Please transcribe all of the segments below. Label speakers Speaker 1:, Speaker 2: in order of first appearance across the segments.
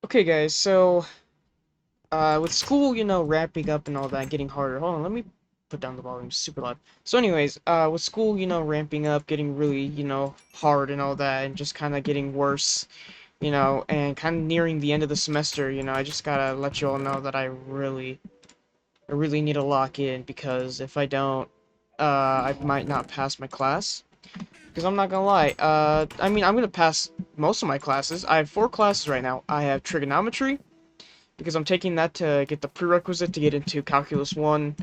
Speaker 1: Okay, guys, so, with school, wrapping up and all that, getting harder. Hold on, let me put down the volume super loud. So anyways, with school, ramping up, getting really, hard and all that, and just kind of getting worse, and kind of nearing the end of the semester, I just gotta let you all know that I really need to lock in, because if I don't, I might not pass my class. Because I'm not gonna lie, I mean, I'm gonna pass most of my classes. I have 4 classes right now. I have trigonometry, because I'm taking that to get the prerequisite to get into Calculus 1,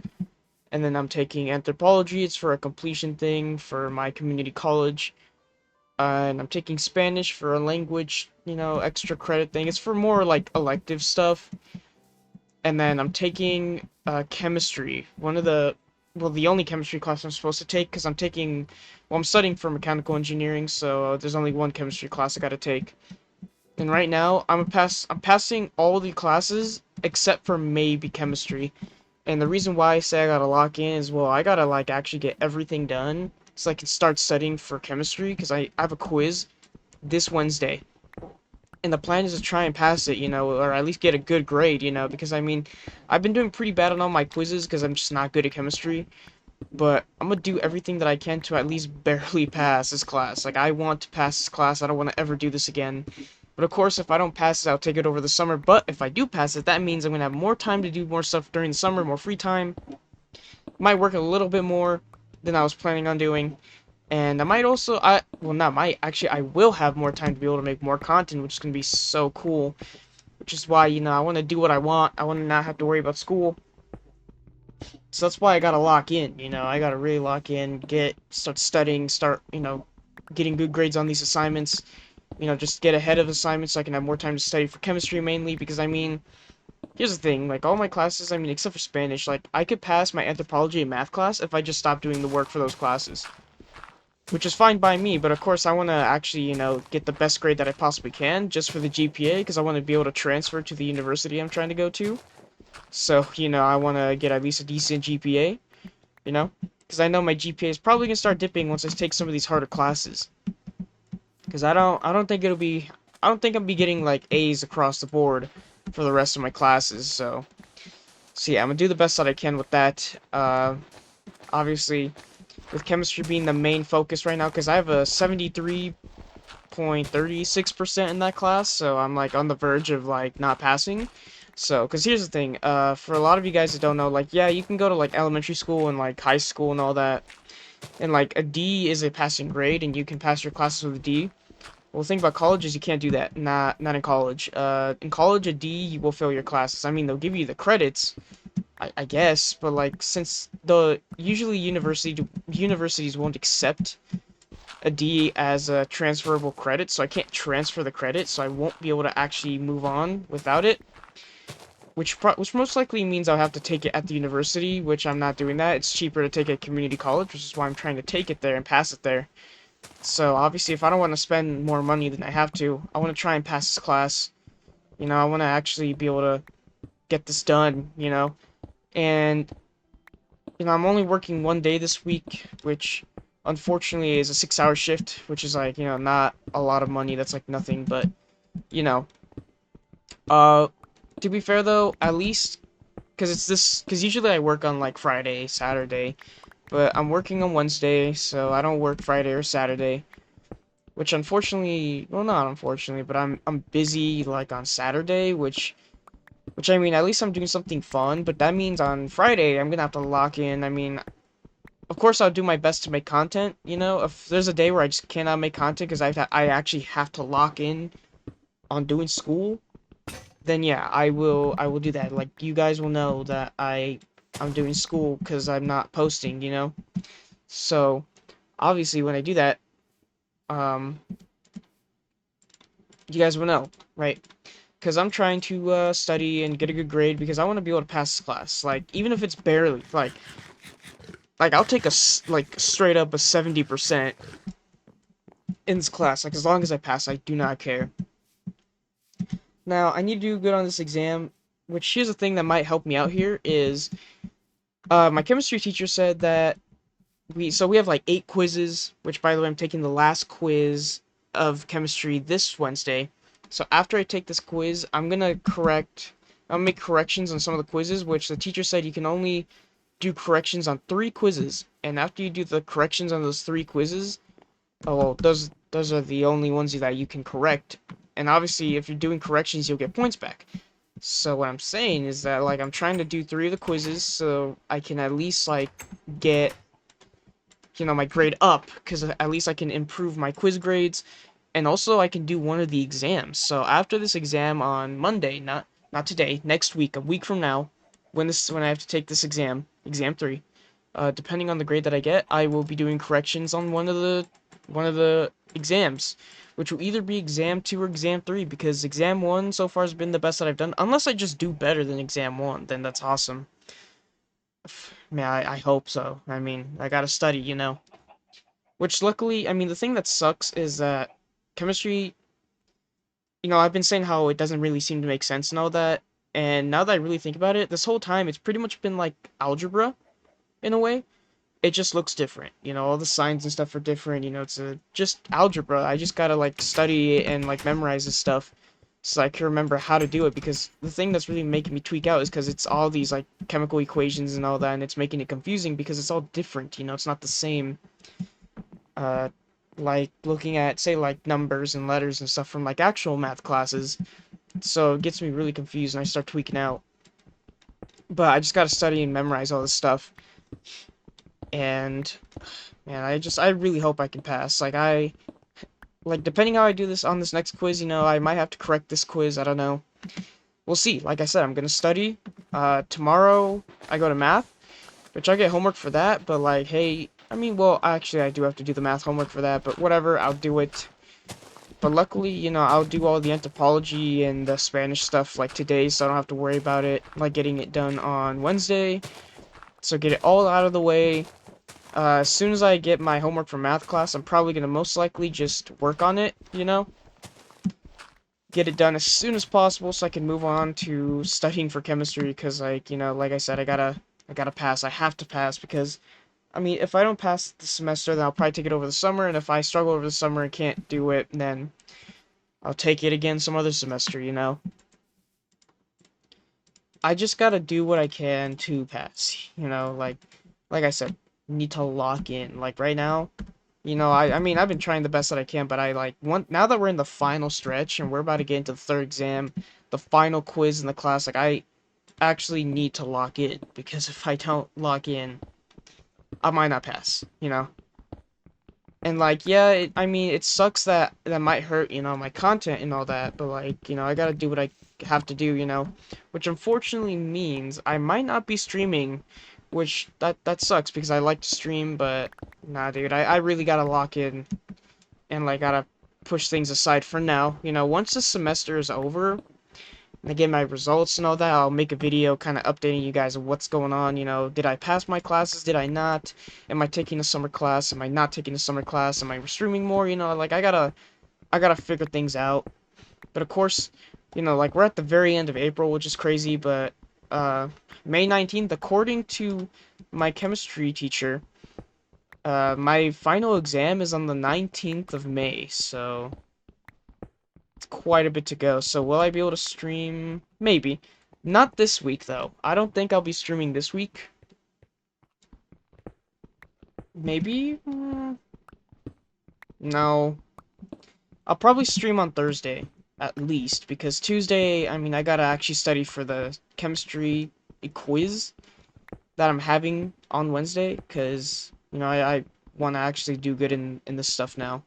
Speaker 1: and then I'm taking anthropology. It's for a completion thing for my community college, and I'm taking Spanish for a language, extra credit thing. It's for more like elective stuff, and then I'm taking chemistry, the only chemistry class I'm supposed to take, because I'm studying for mechanical engineering, so there's only one chemistry class I gotta take. And right now, I'm passing all the classes except for maybe chemistry. And the reason why I say I gotta lock in is, well, I gotta like actually get everything done so I can start studying for chemistry, because I have a quiz this Wednesday. And the plan is to try and pass it, or at least get a good grade, because I mean, I've been doing pretty bad on all my quizzes because I'm just not good at chemistry. But I'm gonna do everything that I can to at least barely pass this class. Like, I want to pass this class. I don't want to ever do this again. But of course, if I don't pass it, I'll take it over the summer. But if I do pass it, that means I'm gonna have more time to do more stuff during the summer, more free time. Might work a little bit more than I was planning on doing. And I might also, well, not might, actually, I will have more time to be able to make more content, which is gonna be so cool. Which is why, I want to do what I want. I want to not have to worry about school. So that's why I gotta lock in, I gotta really lock in, start studying, getting good grades on these assignments, just get ahead of assignments so I can have more time to study for chemistry mainly, because I mean, here's the thing, like all my classes, I mean, except for Spanish, like I could pass my anthropology and math class if I just stopped doing the work for those classes. Which is fine by me, but of course I want to actually, get the best grade that I possibly can just for the GPA, because I want to be able to transfer to the university I'm trying to go to. So, I want to get at least a decent GPA, because I know my GPA is probably going to start dipping once I take some of these harder classes. Because I don't think I'll be getting like A's across the board for the rest of my classes. So yeah, I'm gonna do the best that I can with that. Obviously, with chemistry being the main focus right now, because I have a 73.36% in that class, so I'm like on the verge of like not passing. So, because here's the thing, for a lot of you guys that don't know, like, yeah, you can go to like elementary school and like high school and all that, and like a D is a passing grade, and you can pass your classes with a D. Well, the thing about college is you can't do that. Not in college. In college, a D, you will fail your classes. I mean, they'll give you the credits, I guess, but like since the usually universities won't accept a D as a transferable credit, so I can't transfer the credit, so I won't be able to actually move on without it. Which most likely means I'll have to take it at the university, which I'm not doing that. It's cheaper to take it at community college, which is why I'm trying to take it there and pass it there. So obviously, if I don't want to spend more money than I have to, I want to try and pass this class. I want to actually be able to get this done. And I'm only working one day this week, which unfortunately is a 6-hour shift, which is like not a lot of money. That's like nothing, but you know, uh, to be fair though, at least because usually I work on like Friday, Saturday, but I'm working on Wednesday, so I don't work Friday or Saturday. Which unfortunately, well, not unfortunately, but I'm busy like on Saturday, which I mean, at least I'm doing something fun. But that means on Friday I'm gonna have to lock in. I mean, of course I'll do my best to make content. If there's a day where I just cannot make content because I actually have to lock in on doing school, then yeah, I will do that. Like you guys will know that I'm doing school because I'm not posting. So obviously when I do that, um, you guys will know, right? Because I'm trying to study and get a good grade because I want to be able to pass this class. Like, even if it's barely, like I'll take like straight up a 70% in this class. Like, as long as I pass, I do not care. Now, I need to do good on this exam, which here's the thing that might help me out here is, my chemistry teacher said that we have like 8 quizzes, which by the way, I'm taking the last quiz of chemistry this Wednesday. So after I take this quiz, I'll make corrections on some of the quizzes, which the teacher said you can only do corrections on 3 quizzes. And after you do the corrections on those 3 quizzes, oh, well, those are the only ones that you can correct. And obviously, if you're doing corrections, you'll get points back. So what I'm saying is that like I'm trying to do 3 of the quizzes so I can at least like get my grade up because at least I can improve my quiz grades and also I can do one of the exams. So after this exam on Monday, not today, next week, a week from now, when I have to take this exam 3, depending on the grade that I get, I will be doing corrections on one of the exams, which will either be exam 2 or exam 3 because exam 1 so far has been the best that I've done. Unless I just do better than exam 1, then that's awesome. Man, I hope so. I mean, I gotta study. Which luckily, I mean, the thing that sucks is that chemistry, I've been saying how it doesn't really seem to make sense and all that. And now that I really think about it, this whole time it's pretty much been like algebra in a way. It just looks different. All the signs and stuff are different. It's just algebra. I just gotta like study it and like memorize this stuff so I can remember how to do it. Because the thing that's really making me tweak out is because it's all these like chemical equations and all that, and it's making it confusing because it's all different. It's not the same. Uh, like looking at say like numbers and letters and stuff from like actual math classes. So it gets me really confused and I start tweaking out. But I just gotta study and memorize all this stuff. And man, I really hope I can pass. Like depending how I do this on this next quiz, I might have to correct this quiz. I don't know. We'll see. Like I said, I'm gonna study. Tomorrow I go to math, which I get homework for that. But like, hey, I mean, well, actually, I do have to do the math homework for that. But whatever, I'll do it. But luckily, I'll do all the anthropology and the Spanish stuff like today, so I don't have to worry about it, like getting it done on Wednesday. So get it all out of the way. As soon as I get my homework from math class, I'm probably gonna most likely just work on it. Get it done as soon as possible so I can move on to studying for chemistry because like I said, I gotta pass. I have to pass because I mean, if I don't pass the semester, then I'll probably take it over the summer, and if I struggle over the summer and can't do it, then I'll take it again some other semester. I just gotta do what I can to pass. Like I said, need to lock in. Like right now, I mean, I've been trying the best that I can, but I like want now that we're in the final stretch and we're about to get into the third exam, the final quiz in the class, like I actually need to lock in because if I don't lock in, I might not pass. And like, yeah, I mean, it sucks that might hurt, my content and all that, but like, I gotta do what I have to do. Which unfortunately means I might not be streaming, which that sucks because I like to stream, but nah, dude, I really gotta lock in and like gotta push things aside for now. Once the semester is over, and I get my results and all that, I'll make a video kind of updating you guys of what's going on. Did I pass my classes? Did I not? Am I taking a summer class? Am I not taking a summer class? Am I streaming more? Like I gotta figure things out. But of course, like we're at the very end of April, which is crazy, but uh May 19th, according to my chemistry teacher, my final exam is on the 19th of May, so quite a bit to go. So will I be able to stream? Maybe. Not this week though. I don't think I'll be streaming this week. Maybe? No. I'll probably stream on Thursday at least because Tuesday, I mean, I gotta actually study for the chemistry quiz that I'm having on Wednesday because I want to actually do good in this stuff now.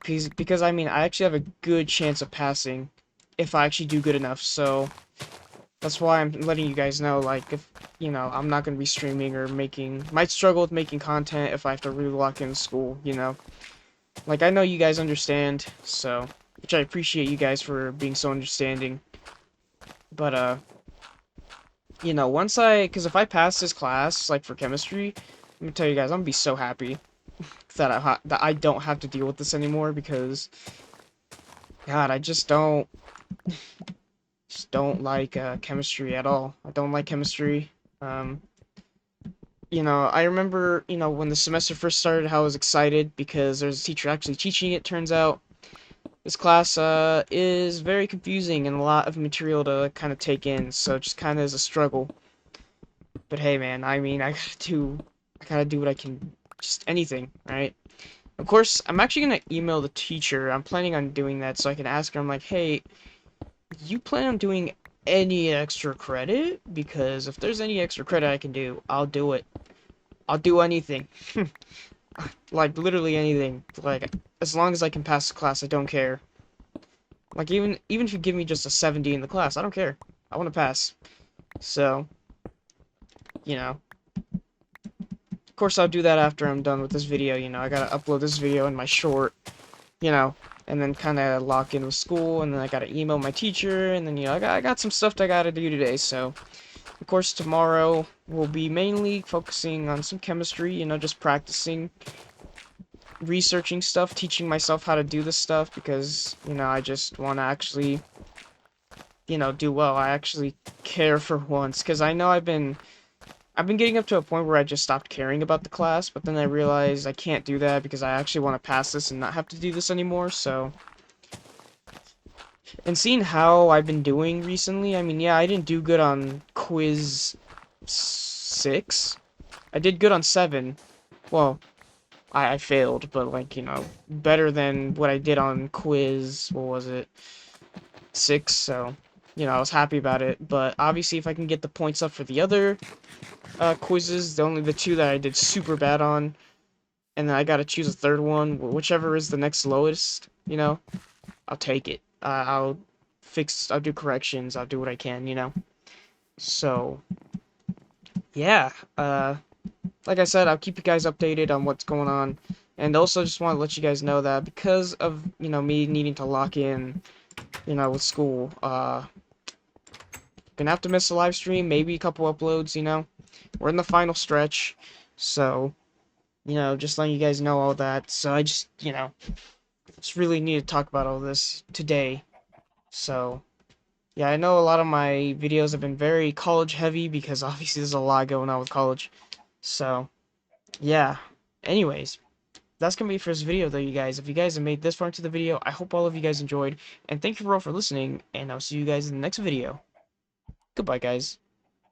Speaker 1: Because I mean, I actually have a good chance of passing if I actually do good enough. So that's why I'm letting you guys know, like, if, I'm not going to be streaming or might struggle with making content if I have to really lock in school. Like, I know you guys understand, so, which I appreciate you guys for being so understanding. But, because if I pass this class, like, for chemistry, I'm gonna tell you guys, I'm gonna be so happy that I don't have to deal with this anymore because, God, I just don't like chemistry at all. I don't like chemistry. Um, I remember, when the semester first started, how I was excited because there's a teacher actually teaching it, turns out. This class is very confusing and a lot of material to kind of take in, so it just kind of is a struggle. But hey, man, I mean, I gotta do what I can, just anything, right? Of course, I'm actually gonna email the teacher. I'm planning on doing that so I can ask her. I'm like, hey, you plan on doing any extra credit? Because if there's any extra credit I can do, I'll do it. I'll do anything. Like, literally anything. Like, as long as I can pass the class, I don't care. Like, even if you give me just a 70 in the class, I don't care. I want to pass. So, you know. Of course, I'll do that after I'm done with this video, I gotta upload this video in my short, you know, and then kind of lock in with school, and then I gotta email my teacher, and then, I got some stuff that I gotta do today, so. Of course, tomorrow we'll be mainly focusing on some chemistry, just practicing, researching stuff, teaching myself how to do this stuff, because, I just want to actually, do well. I actually care for once, because I know I've been getting up to a point where I just stopped caring about the class, but then I realized I can't do that because I actually want to pass this and not have to do this anymore, so. And seeing how I've been doing recently, I mean, yeah, I didn't do good on quiz 6. I did good on 7. Well, I failed, but, like, better than what I did on quiz, what was it, 6, so, I was happy about it, but obviously if I can get the points up for the other quizzes, only the 2 that I did super bad on, and then I gotta choose a third one, whichever is the next lowest, I'll take it. I'll do corrections, I'll do what I can. So, yeah, like I said, I'll keep you guys updated on what's going on, and also just want to let you guys know that because of, me needing to lock in, with school, gonna have to miss a live stream, maybe a couple uploads. We're in the final stretch, so, just letting you guys know all that, so I just really need to talk about all this today, so. Yeah, I know a lot of my videos have been very college heavy because obviously there's a lot going on with college. So, yeah. Anyways, that's gonna be it for this video though, you guys. If you guys have made this far into the video, I hope all of you guys enjoyed. And thank you all for listening, and I'll see you guys in the next video. Goodbye, guys.